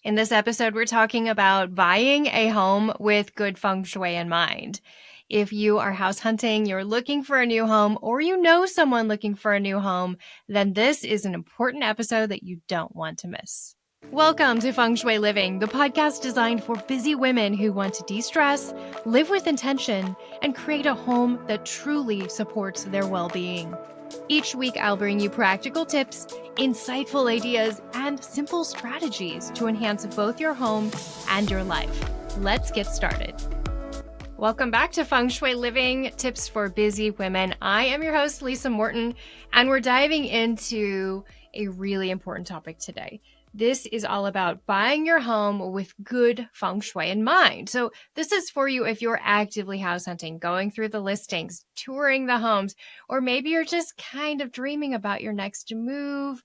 In this episode, we're talking about buying a home with good feng shui in mind. If you are house hunting, you're looking for a new home, or you know someone looking for a new home, then this is an important episode that you don't want to miss. Welcome to Feng Shui Living, the podcast designed for busy women who want to de-stress, live with intention, and create a home that truly supports their well-being. Each week, I'll bring you practical tips, insightful ideas, and simple strategies to enhance both your home and your life. Let's get started. Welcome back to Feng Shui Living, Tips for Busy Women. I am your host, Lisa Morton, and we're diving into a really important topic today. This is all about buying your home with good feng shui in mind. So this is for you if you're actively house hunting, going through the listings, touring the homes, or maybe you're just kind of dreaming about your next move,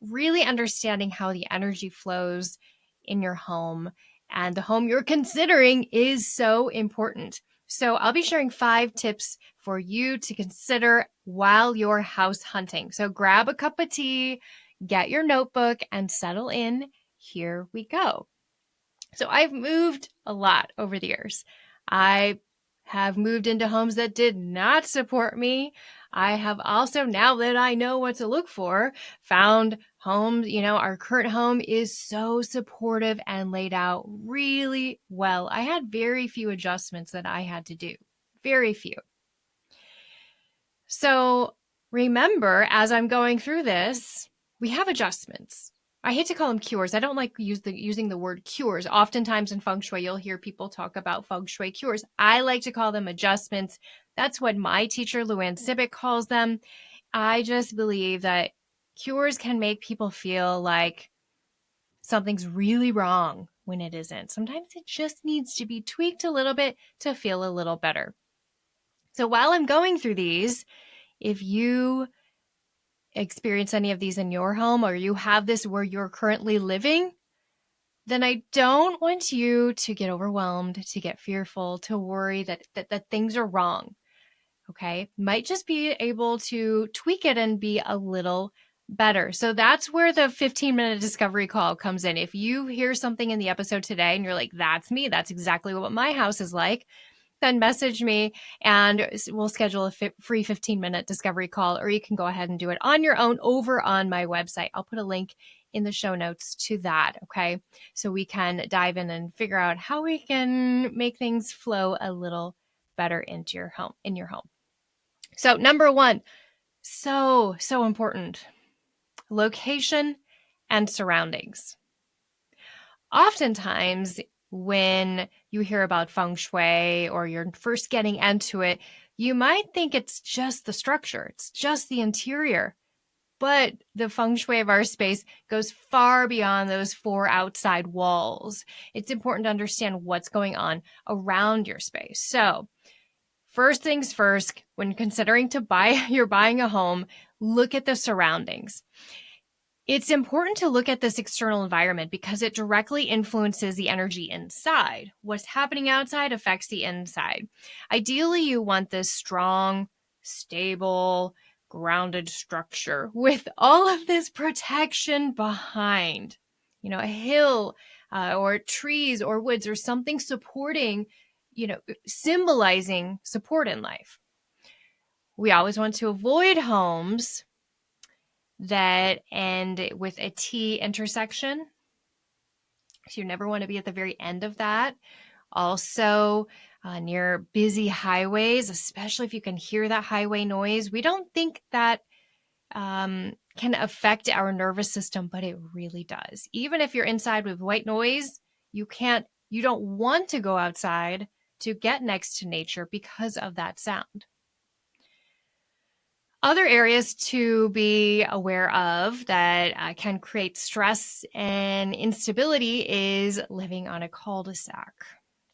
really understanding how the energy flows in your home and the home you're considering is so important. So I'll be sharing 5 tips for you to consider while you're house hunting. So grab a cup of tea, get your notebook, and settle in. Here we go. So I've moved a lot over the years. I have moved into homes that did not support me. I have also, now that I know what to look for, found homes, our current home is so supportive and laid out really well. I had very few adjustments that I had to do, very few. So remember, as I'm going through this, we have adjustments. I hate to call them cures. I don't like using the word cures. Oftentimes in feng shui, you'll hear people talk about feng shui cures. I like to call them adjustments. That's what my teacher, Luann Sibbick, calls them. I just believe that cures can make people feel like something's really wrong when it isn't. Sometimes it just needs to be tweaked a little bit to feel a little better. So while I'm going through these, if you experience any of these in your home or you have this where you're currently living, then I don't want you to get overwhelmed, to get fearful, to worry that things are wrong. Okay? Might just be able to tweak it and be a little better. So that's where the 15-minute discovery call comes in. If you hear something in the episode today and you're like, that's me, that's exactly what my house is like, then message me and we'll schedule a free 15-minute discovery call, or you can go ahead and do it on your own over on my website. I'll put a link in the show notes to that, okay? So we can dive in and figure out how we can make things flow a little better into your home, in your home. So number 1, so important, location and surroundings. Oftentimes, when you hear about feng shui or you're first getting into it, you might think it's just the structure, it's just the interior. But the feng shui of our space goes far beyond those 4 outside walls. It's important to understand what's going on around your space. So, first things first, when considering you're buying a home, look at the surroundings. It's important to look at this external environment because it directly influences the energy inside. What's happening outside affects the inside. Ideally, you want this strong, stable, grounded structure with all of this protection behind. A hill or trees or woods or something supporting, symbolizing support in life. We always want to avoid homes that end with a T intersection. So you never want to be at the very end of that. Also, near busy highways, especially if you can hear that highway noise. We don't think that can affect our nervous system, but it really does. Even if you're inside with white noise, you don't want to go outside to get next to nature because of that sound. Other areas to be aware of that can create stress and instability is living on a cul-de-sac.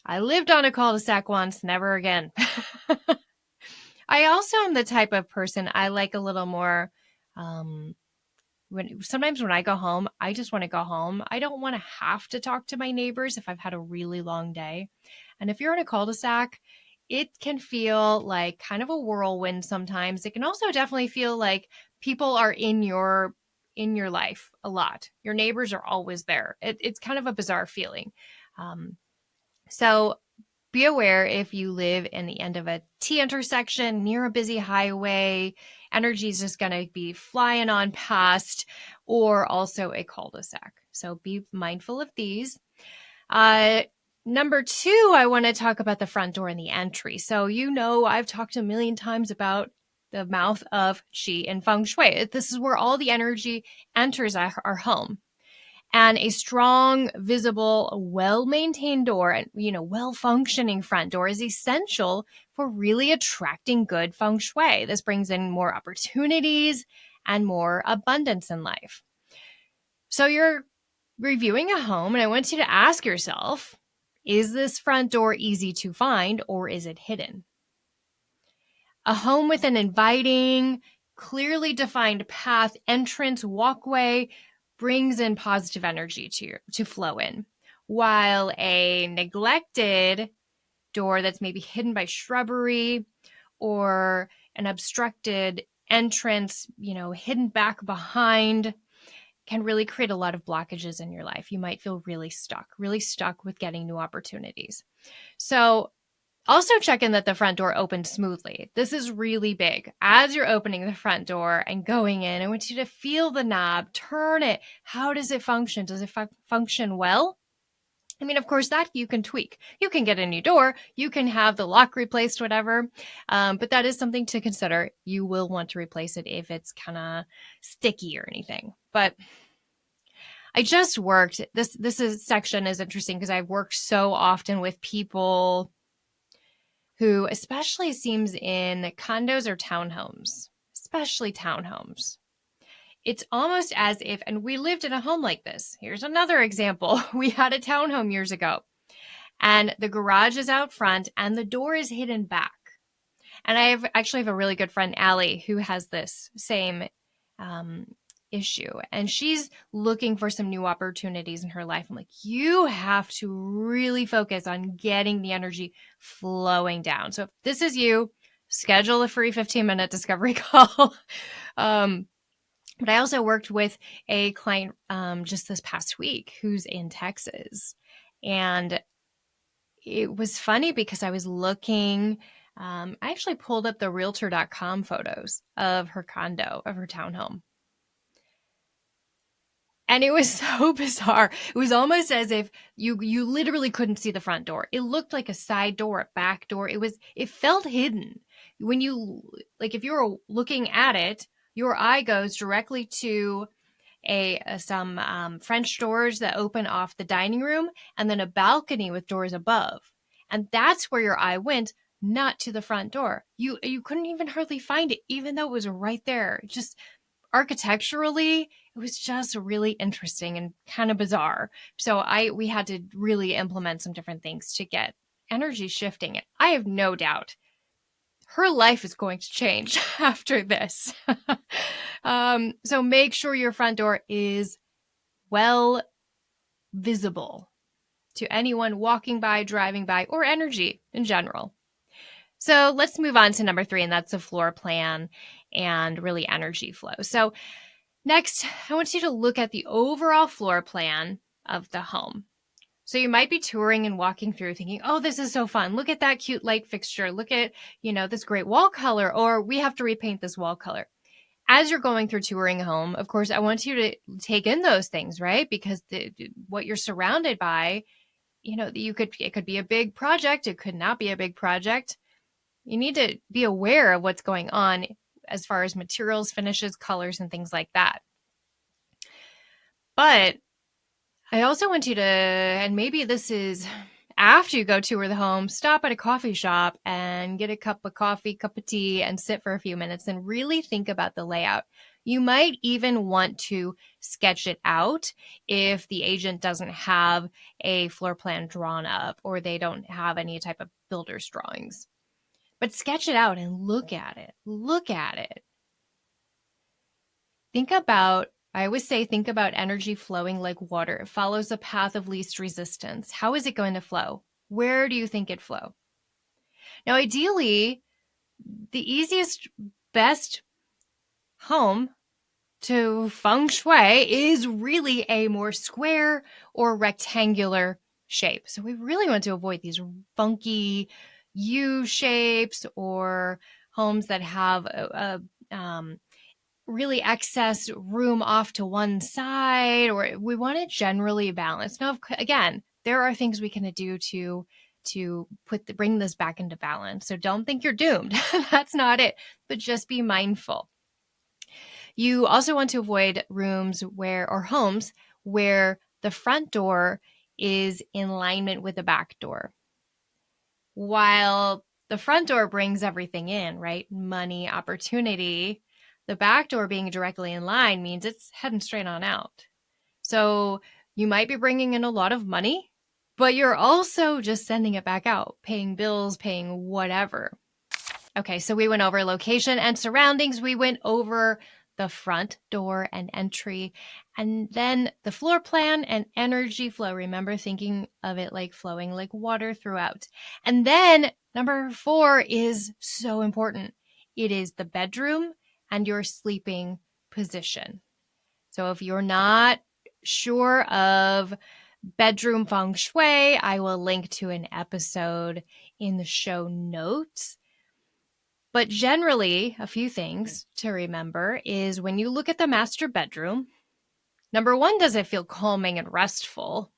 I lived on a cul-de-sac once, never again. I also am the type of person, I like a little more, sometimes when I go home, I just want to go home. I don't want to have to talk to my neighbors if I've had a really long day. And if you're in a cul-de-sac, it can feel like kind of a whirlwind sometimes. It can also definitely feel like people are in your in your life a lot. Your neighbors are always there. It's kind of a bizarre feeling. So be aware if you live in the end of a T intersection near a busy highway, energy is just going to be flying on past, or also a cul-de-sac. So be mindful of these. Number two, I want to talk about the front door and the entry. So, I've talked a million times about the mouth of qi and feng shui. This is where all the energy enters our home. And a strong, visible, well-maintained door and, well-functioning front door is essential for really attracting good feng shui. This brings in more opportunities and more abundance in life. So you're reviewing a home, and I want you to ask yourself, is this front door easy to find or is it hidden? A home with an inviting, clearly defined path, entrance, walkway brings in positive energy to flow in, while a neglected door that's maybe hidden by shrubbery or an obstructed entrance, hidden back behind, can really create a lot of blockages in your life. You might feel really stuck with getting new opportunities. So also check in that the front door opens smoothly. This is really big. As you're opening the front door and going in, I want you to feel the knob, turn it. How does it function? Does it function well? I mean, of course, that you can tweak. You can get a new door. You can have the lock replaced, whatever. But that is something to consider. You will want to replace it if it's kind of sticky or anything. But I just worked, section is interesting because I've worked so often with people who, especially seems in condos or townhomes, especially townhomes. It's almost as if, and we lived in a home like this. Here's another example. We had a townhome years ago, and the garage is out front and the door is hidden back. And I actually have a really good friend, Allie, who has this same issue, and she's looking for some new opportunities in her life. I'm like, you have to really focus on getting the energy flowing down. So if this is you, schedule a free 15-minute discovery call. But I also worked with a client just this past week who's in Texas, and it was funny because I was looking. I actually pulled up the realtor.com photos of her condo, of her townhome. And it was so bizarre. It was almost as if you literally couldn't see the front door. It looked like a side door, a back door. It felt hidden. When if you were looking at it, your eye goes directly to some French doors that open off the dining room, and then a balcony with doors above. And that's where your eye went, not to the front door. You couldn't even hardly find it, even though it was right there. Just architecturally, it was just really interesting and kind of bizarre. So we had to really implement some different things to get energy shifting. I have no doubt her life is going to change after this. So make sure your front door is well visible to anyone walking by, driving by, or energy in general. So let's move on to number 3, and that's the floor plan and really energy flow. So next, I want you to look at the overall floor plan of the home. So you might be touring and walking through thinking, oh, this is so fun. Look at that cute light fixture. Look at, this great wall color, or we have to repaint this wall color. As you're going through touring a home, of course, I want you to take in those things, right? Because what you're surrounded by, it could be a big project. It could not be a big project. You need to be aware of what's going on as far as materials, finishes, colors, and things like that. But I also want you to, and maybe this is after you go tour the home, stop at a coffee shop and get a cup of coffee, cup of tea, and sit for a few minutes and really think about the layout. You might even want to sketch it out if the agent doesn't have a floor plan drawn up or they don't have any type of builder's drawings. But sketch it out and look at it. Look at it. I always say, think about energy flowing like water. It follows the path of least resistance. How is it going to flow? Where do you think it flow? Now, ideally, the easiest, best home to Feng Shui is really a more square or rectangular shape. So we really want to avoid these funky U shapes or homes that have really excess room off to one side, or we want it generally balanced. Now, again, there are things we can do to bring this back into balance. So don't think you're doomed. That's not it, but just be mindful. You also want to avoid homes where the front door is in alignment with the back door. While the front door brings everything in, right? Money, opportunity. The back door being directly in line means it's heading straight on out. So you might be bringing in a lot of money, but you're also just sending it back out, paying bills, paying whatever. Okay, so we went over location and surroundings. We went over the front door and entry, and then the floor plan and energy flow. Remember thinking of it like flowing like water throughout. And then number 4 is so important. It is the bedroom and your sleeping position. So if you're not sure of bedroom feng shui, I will link to an episode in the show notes. But generally, a few things to remember is when you look at the master bedroom, number 1, does it feel calming and restful?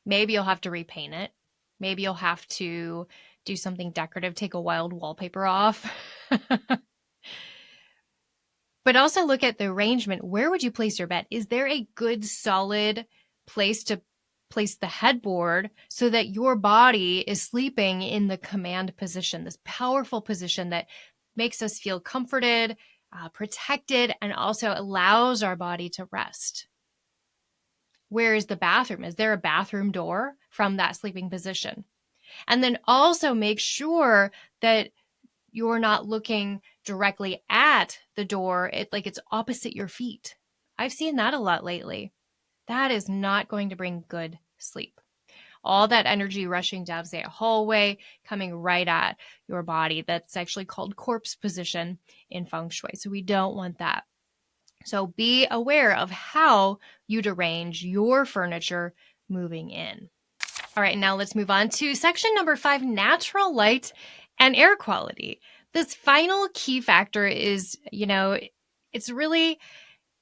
Maybe you'll have to repaint it. Maybe you'll have to do something decorative, take a wild wallpaper off. But also look at the arrangement. Where would you place your bed? Is there a good, solid place to place the headboard so that your body is sleeping in the command position, this powerful position that makes us feel comforted, protected, and also allows our body to rest? Where is the bathroom? Is there a bathroom door from that sleeping position? And then also make sure that you're not looking directly at the door, it's opposite your feet. I've seen that a lot lately. That is not going to bring good sleep. All that energy rushing down, say, a hallway, coming right at your body. That's actually called corpse position in Feng Shui. So we don't want that. So be aware of how you'd arrange your furniture moving in. All right, now let's move on to section number 5, natural light and air quality. This final key factor is, it's really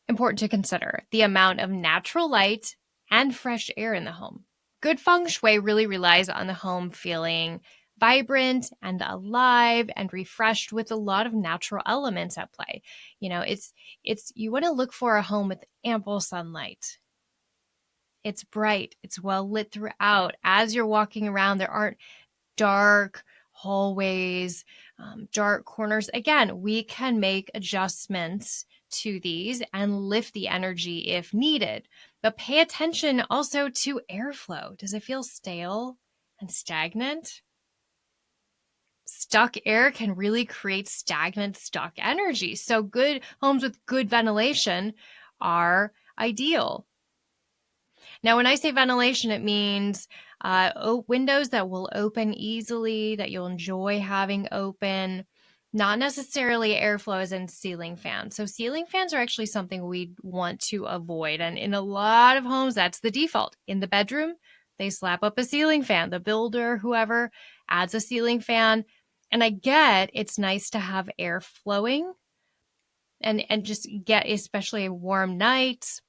important to consider the amount of natural light and fresh air in the home. Good feng shui really relies on the home feeling vibrant and alive and refreshed with a lot of natural elements at play. You want to look for a home with ample sunlight. It's bright, it's well lit throughout. As you're walking around, there aren't dark hallways, dark corners. Again, we can make adjustments to these and lift the energy if needed. But pay attention also to airflow. Does it feel stale and stagnant? Stuck air can really create stagnant, stuck energy. So good homes with good ventilation are ideal. Now, when I say ventilation, it means windows that will open easily, that you'll enjoy having open, not necessarily airflow as in ceiling fans. So ceiling fans are actually something we want to avoid. And in a lot of homes, that's the default. In the bedroom, they slap up a ceiling fan. The builder, whoever, adds a ceiling fan. And I get it's nice to have air flowing and just get, especially warm nights.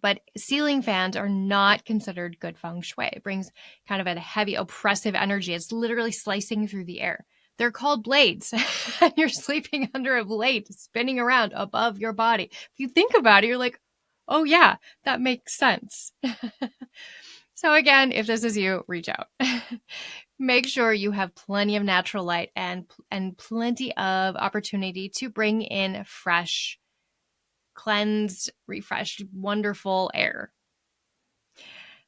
But ceiling fans are not considered good feng shui. It brings kind of a heavy, oppressive energy. It's literally slicing through the air. They're called blades, and you're sleeping under a blade spinning around above your body. If you think about it, you're like, oh yeah, that makes sense. So again, if this is you, reach out. Make sure you have plenty of natural light and plenty of opportunity to bring in fresh, cleansed, refreshed, wonderful air.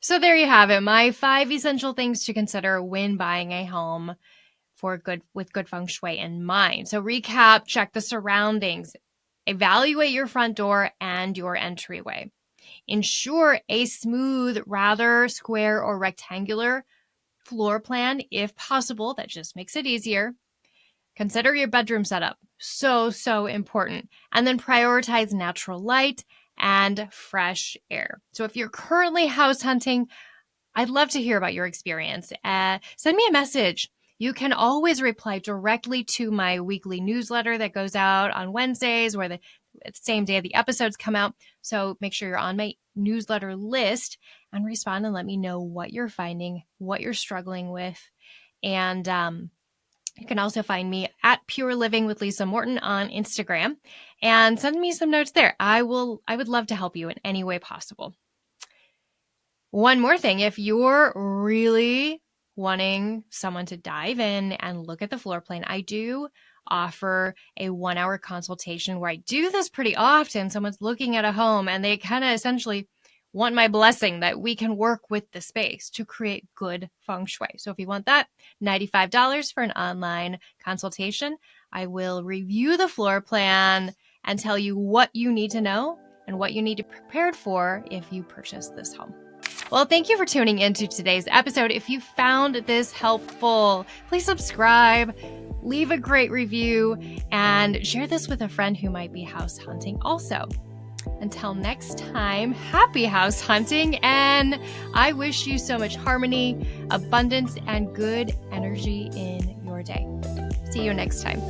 So there you have it, my 5 essential things to consider when buying a home with good feng shui in mind. So recap, check the surroundings, evaluate your front door and your entryway. Ensure a smooth, rather square or rectangular floor plan if possible. That just makes it easier. Consider your bedroom setup. So important. And then prioritize natural light and fresh air. So if you're currently house hunting, I'd love to hear about your experience. Send me a message. You can always reply directly to my weekly newsletter that goes out on Wednesdays, where the same day the episodes come out. So make sure you're on my newsletter list and respond and let me know what you're finding, what you're struggling with. And you can also find me at Pure Living with Lisa Morton on Instagram and send me some notes there. I would love to help you in any way possible. One more thing, if you're really wanting someone to dive in and look at the floor plan, I do offer a 1-hour consultation where I do this pretty often. Someone's looking at a home and they kind of essentially want my blessing that we can work with the space to create good feng shui. So if you want that, $95 for an online consultation. I will review the floor plan and tell you what you need to know and what you need to be prepared for if you purchase this home. Well, thank you for tuning into today's episode. If you found this helpful, please subscribe, leave a great review, and share this with a friend who might be house hunting also. Until next time, happy house hunting, and I wish you so much harmony, abundance, and good energy in your day. See you next time.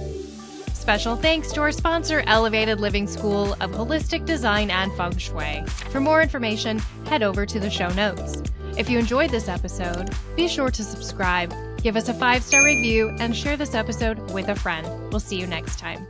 Special thanks to our sponsor, Elevated Living School of Holistic Design and Feng Shui. For more information, head over to the show notes. If you enjoyed this episode, be sure to subscribe, give us a 5-star review, and share this episode with a friend. We'll see you next time.